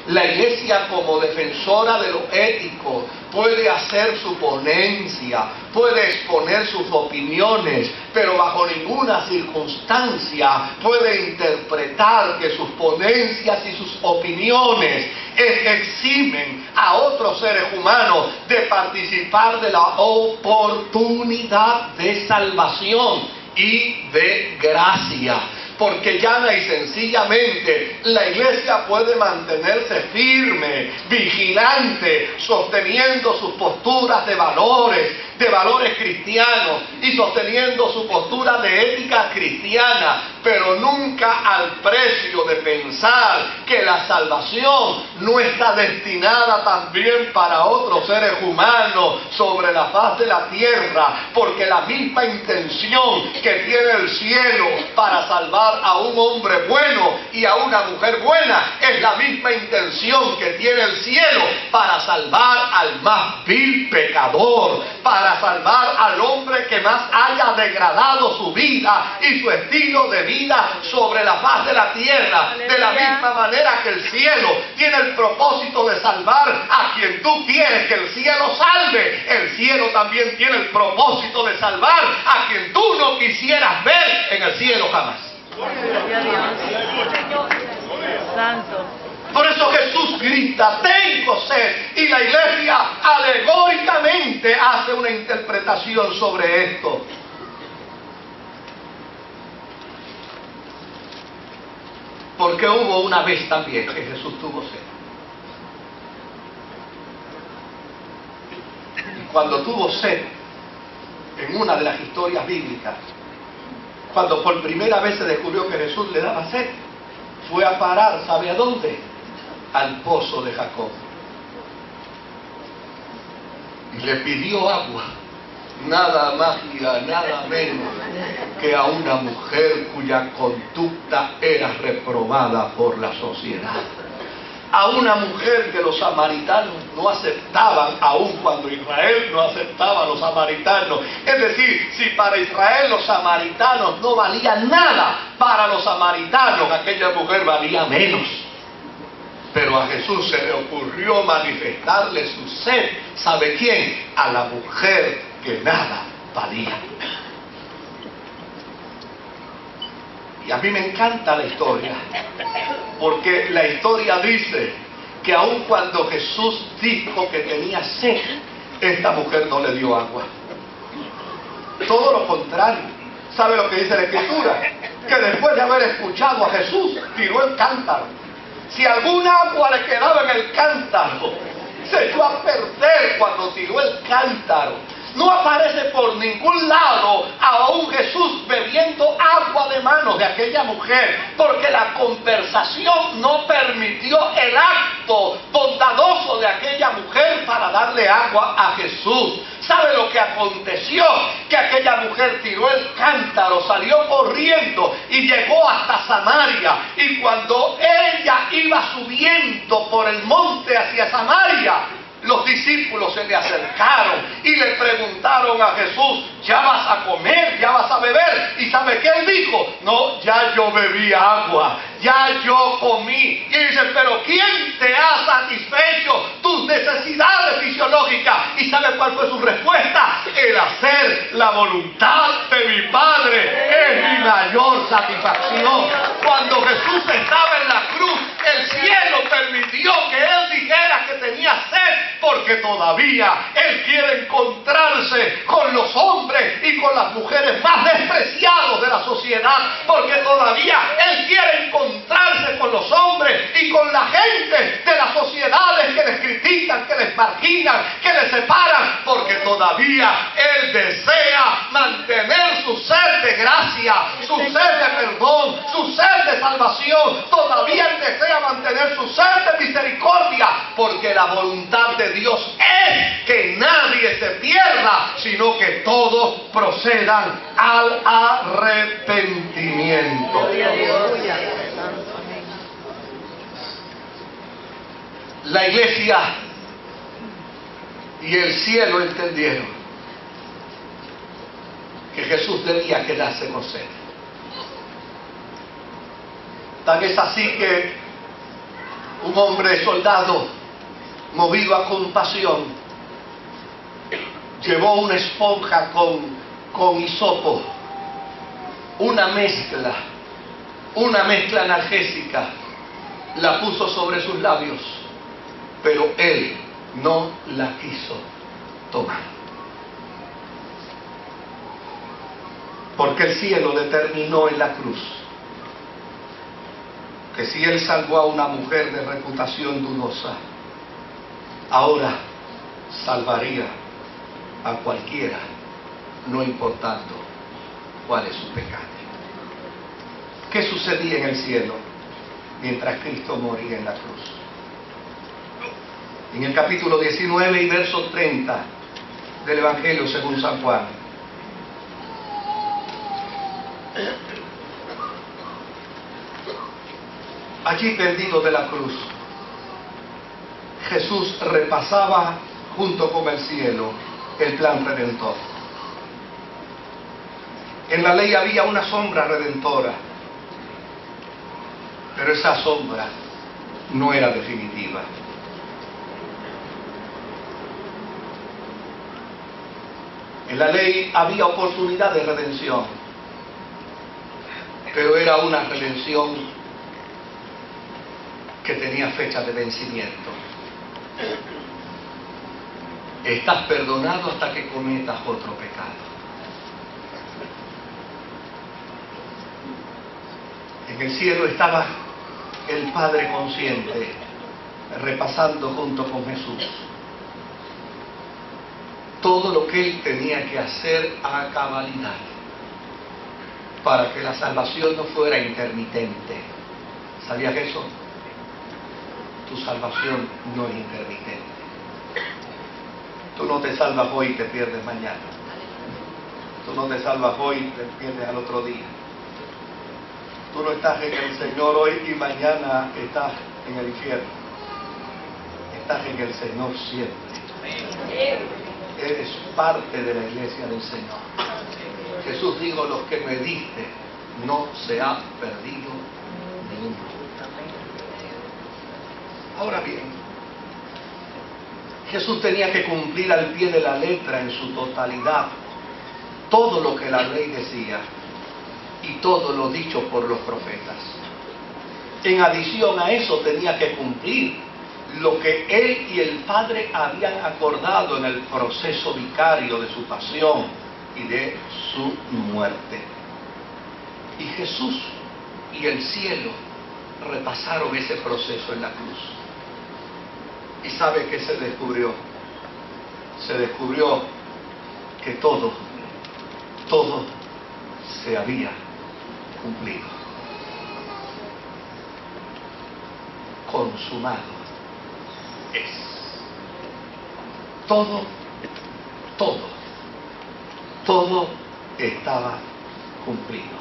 La iglesia, como defensora de lo ético, puede hacer su ponencia, puede exponer sus opiniones, pero bajo ninguna circunstancia puede interpretar que sus ponencias y sus opiniones eximen a otros seres humanos de participar de la oportunidad de salvación y de gracia. Porque llana y sencillamente la iglesia puede mantenerse firme, vigilante, sosteniendo sus posturas de valores cristianos y sosteniendo su postura de ética cristiana, pero nunca al precio de pensar que la salvación no está destinada también para otros seres humanos sobre la faz de la tierra, porque la misma intención que tiene el cielo para salvar a un hombre bueno y a una mujer buena es la misma intención que tiene el cielo para salvar al más vil pecador, para salvar al hombre que más haya degradado su vida y su estilo de vida sobre la faz de la tierra. De la misma manera que el cielo tiene el propósito de salvar a quien tú quieres que el cielo salve, el cielo también tiene el propósito de salvar a quien tú no quisieras ver en el cielo jamás. Santo. Por eso Jesús grita, tengo sed, y la iglesia alegóricamente hace una interpretación sobre esto. Porque hubo una vez también que Jesús tuvo sed. Y cuando tuvo sed, en una de las historias bíblicas, cuando por primera vez se descubrió que Jesús le daba sed, fue a parar, ¿sabe a dónde? Al pozo de Jacob. Y le pidió agua. Nada más y nada menos que a una mujer cuya conducta era reprobada por la sociedad. A una mujer que los samaritanos no aceptaban, aun cuando Israel no aceptaba a los samaritanos. Es decir, si para Israel los samaritanos no valían nada, para los samaritanos aquella mujer valía menos. Pero a Jesús se le ocurrió manifestarle su sed. ¿Sabe quién? A la mujer que nada valía. Y a mí me encanta la historia, porque la historia dice que aun cuando Jesús dijo que tenía sed, esta mujer no le dio agua. Todo lo contrario. ¿Sabe lo que dice la Escritura? Que después de haber escuchado a Jesús, tiró el cántaro. Si alguna agua le quedaba en el cántaro, se echó a perder cuando tiró el cántaro. No aparece por ningún lado a un Jesús bebiendo agua de manos de aquella mujer, porque la conversación no permitió el acto bondadoso de aquella mujer para darle agua a Jesús. ¿Sabe lo que aconteció? Que aquella mujer tiró el cántaro, salió corriendo y llegó hasta Samaria. Y cuando ella iba subiendo por el monte hacia Samaria, los discípulos se le acercaron y le preguntaron a Jesús, ¿ya vas a comer? ¿Ya vas a beber? ¿Y sabe qué él dijo? No, ya yo bebí agua, ya yo comí. Y dice, pero ¿quién te ha satisfecho tus necesidades fisiológicas? ¿Y sabe cuál fue su respuesta? El hacer la voluntad de mi Padre es mi mayor satisfacción. Cuando Jesús estaba en la cruz, el cielo permitió que él dijera que tenía sed, porque todavía él quiere encontrarse con los hombres y con las mujeres más despreciados de la sociedad, porque todavía él quiere encontrarse con los hombres y con la gente de las sociedades que les critican, que les marginan, que les separan, porque todavía él desea mantener su ser de gracia, su ser de perdón, su ser de salvación. Todavía él desea mantener su ser de misericordia, porque la voluntad de Dios es que nadie se pierda, sino que todos procedan al arrepentimiento. La iglesia y el cielo entendieron que Jesús debía quedarse con sed. Tan es así que Un hombre soldado, movido a compasión, llevó una esponja con hisopo, una mezcla analgésica, la puso sobre sus labios, pero él no la quiso tomar. Porque el cielo determinó en la cruz que si él salvó a una mujer de reputación dudosa, ahora salvaría a cualquiera, no importando cuál es su pecado. ¿Qué sucedía en el cielo mientras Cristo moría en la cruz? En el capítulo 19 y verso 30 del Evangelio según San Juan, allí tendido de la cruz, Jesús repasaba junto con el cielo el plan redentor. En la ley había una sombra redentora, pero esa sombra no era definitiva. En la ley había oportunidad de redención, pero era una redención que tenía fecha de vencimiento. Estás perdonado hasta que cometas otro pecado. En el cielo estaba el Padre consciente, repasando junto con Jesús todo lo que él tenía que hacer a cabalidad para que la salvación no fuera intermitente. ¿Sabías eso? Tu salvación no es intermitente. Tú no te salvas hoy y te pierdes mañana. Tú no te salvas hoy y te pierdes al otro día. Tú no estás en el Señor hoy y mañana estás en el infierno. Estás en el Señor siempre. Eres parte de la iglesia del Señor. Jesús dijo: los que me diste no se ha perdido ninguno. Ahora bien, Jesús tenía que cumplir al pie de la letra en su totalidad todo lo que la ley decía y todo lo dicho por los profetas. En adición a eso tenía que cumplir lo que él y el Padre habían acordado en el proceso vicario de su pasión y de su muerte. Y Jesús y el cielo repasaron ese proceso en la cruz. ¿Y sabe qué se descubrió? Se descubrió que todo se había cumplido. Consumado es. Todo estaba cumplido.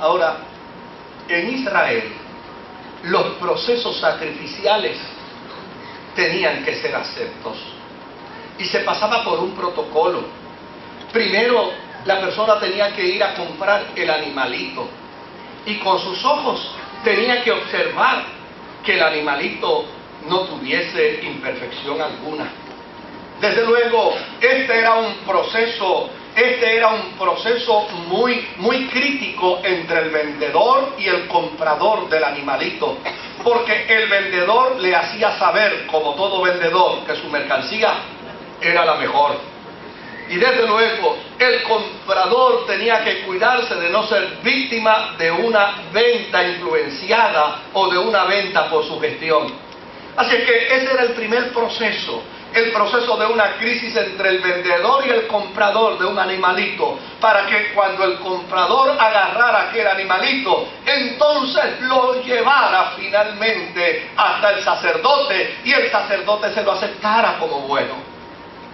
Ahora, en Israel, los procesos sacrificiales tenían que ser aceptos y se pasaba por un protocolo. Primero, la persona tenía que ir a comprar el animalito y con sus ojos tenía que observar que el animalito no tuviese imperfección alguna. Desde luego, este era un proceso muy crítico entre el vendedor y el comprador del animalito, porque el vendedor le hacía saber, como todo vendedor, que su mercancía era la mejor. Y desde luego, el comprador tenía que cuidarse de no ser víctima de una venta influenciada o de una venta por sugestión. Así que ese era el primer proceso, el proceso de una crisis entre el vendedor y el comprador de un animalito, para que cuando el comprador agarrara aquel animalito, entonces lo llevara finalmente hasta el sacerdote y el sacerdote se lo aceptara como bueno.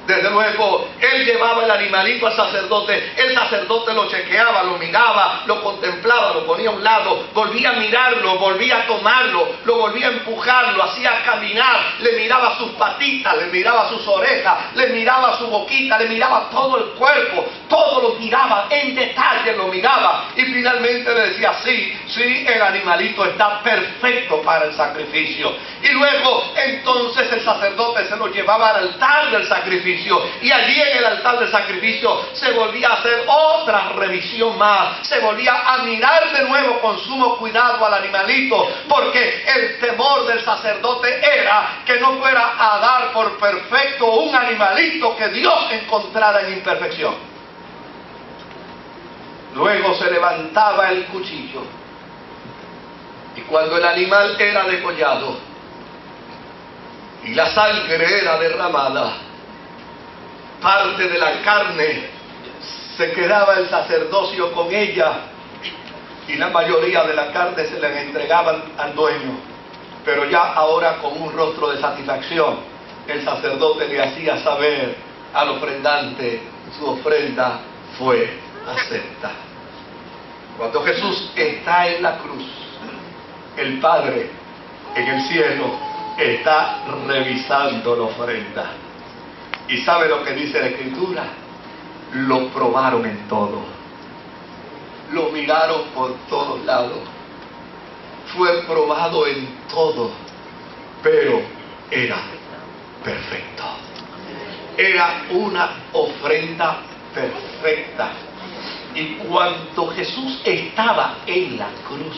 Desde luego, él llevaba el animalito al sacerdote, el sacerdote lo chequeaba, lo miraba, lo contemplaba, lo ponía a un lado, volvía a mirarlo, volvía a tomarlo, lo volvía a empujar, lo hacía caminar, le miraba sus patitas, le miraba sus orejas, le miraba su boquita, le miraba todo el cuerpo, todo lo miraba, en detalle lo miraba, y finalmente le decía, sí, el animalito está perfecto para el sacrificio. Y luego, entonces el sacerdote se lo llevaba al altar del sacrificio, y allí en el altar del sacrificio se volvía a hacer otra revisión más, se volvía a mirar de nuevo con sumo cuidado al animalito, porque el temor del sacerdote era que no fuera a dar por perfecto un animalito que Dios encontrara en imperfección. Luego se levantaba el cuchillo, y cuando el animal era degollado y la sangre era derramada, parte de la carne se quedaba el sacerdocio con ella, y la mayoría de la carne se le entregaban al dueño. Pero ya ahora, con un rostro de satisfacción, el sacerdote le hacía saber al ofrendante: su ofrenda fue acepta. Cuando Jesús está en la cruz, el Padre en el cielo está revisando la ofrenda. ¿Y sabe lo que dice la Escritura? Lo probaron en todo. Lo miraron por todos lados. Fue probado en todo, pero era perfecto. Era una ofrenda perfecta. Y cuando Jesús estaba en la cruz,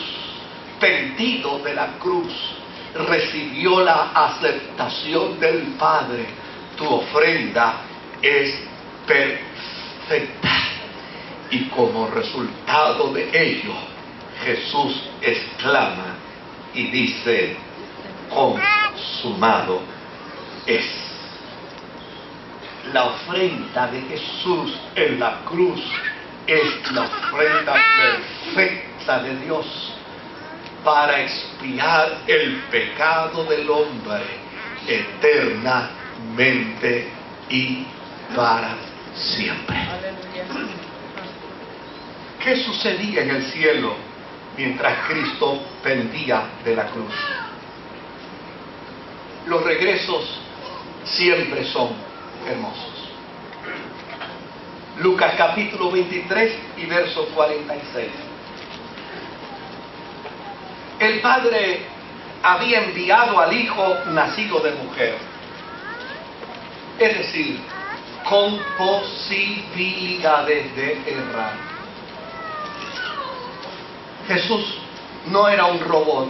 tendido de la cruz, recibió la aceptación del Padre. Tu ofrenda es perfecta. Y como resultado de ello, Jesús exclama y dice: consumado es. La ofrenda de Jesús en la cruz es la ofrenda perfecta de Dios para expiar el pecado del hombre eternamente y para siempre. ¿Qué sucedía en el cielo mientras Cristo pendía de la cruz? Los regresos siempre son hermosos. Lucas capítulo 23 y verso 46. El Padre había enviado al Hijo nacido de mujer, es decir, con posibilidades de errar. Jesús no era un robot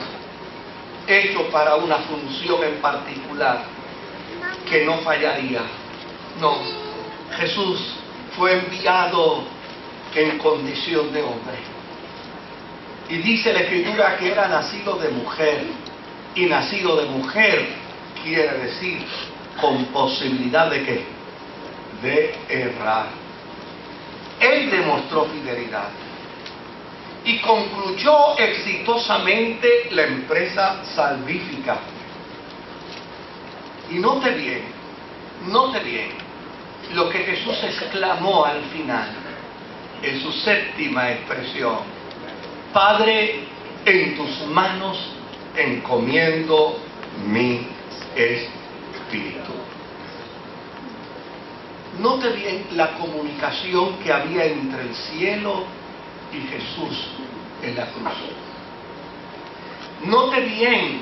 hecho para una función en particular que no fallaría. No, Jesús fue enviado en condición de hombre. Y dice la Escritura que era nacido de mujer. Y nacido de mujer quiere decir con posibilidad de ¿qué? De errar. Él demostró fidelidad y concluyó exitosamente la empresa salvífica. Y note bien lo que Jesús exclamó al final, en su séptima expresión: Padre, en tus manos encomiendo mi espíritu. Note bien la comunicación que había entre el cielo y Jesús en la cruz. Note bien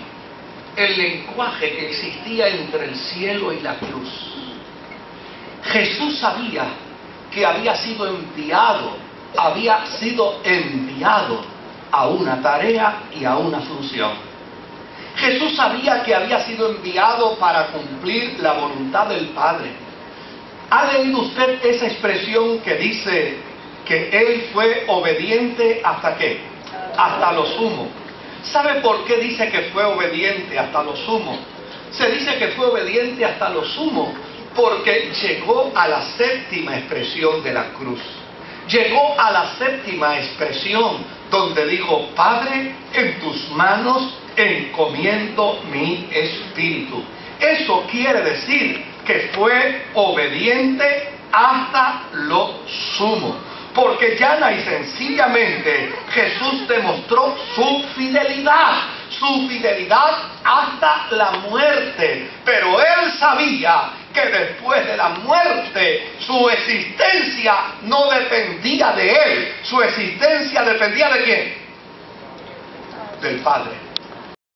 el lenguaje que existía entre el cielo y la cruz. Jesús sabía que había sido enviado a una tarea y a una función. Jesús sabía que había sido enviado para cumplir la voluntad del Padre. ¿Ha leído usted esa expresión que dice que Él fue obediente hasta qué? Hasta lo sumo. ¿Sabe por qué dice que fue obediente hasta lo sumo? Se dice que fue obediente hasta lo sumo porque llegó a la séptima expresión de la cruz. Llegó a la séptima expresión donde dijo: Padre, en tus manos encomiendo mi espíritu. Eso quiere decir que fue obediente hasta lo sumo. Porque llana y sencillamente Jesús demostró su fidelidad hasta la muerte. Pero él sabía que después de la muerte su existencia no dependía de él. Su existencia dependía de ¿quién? Del Padre.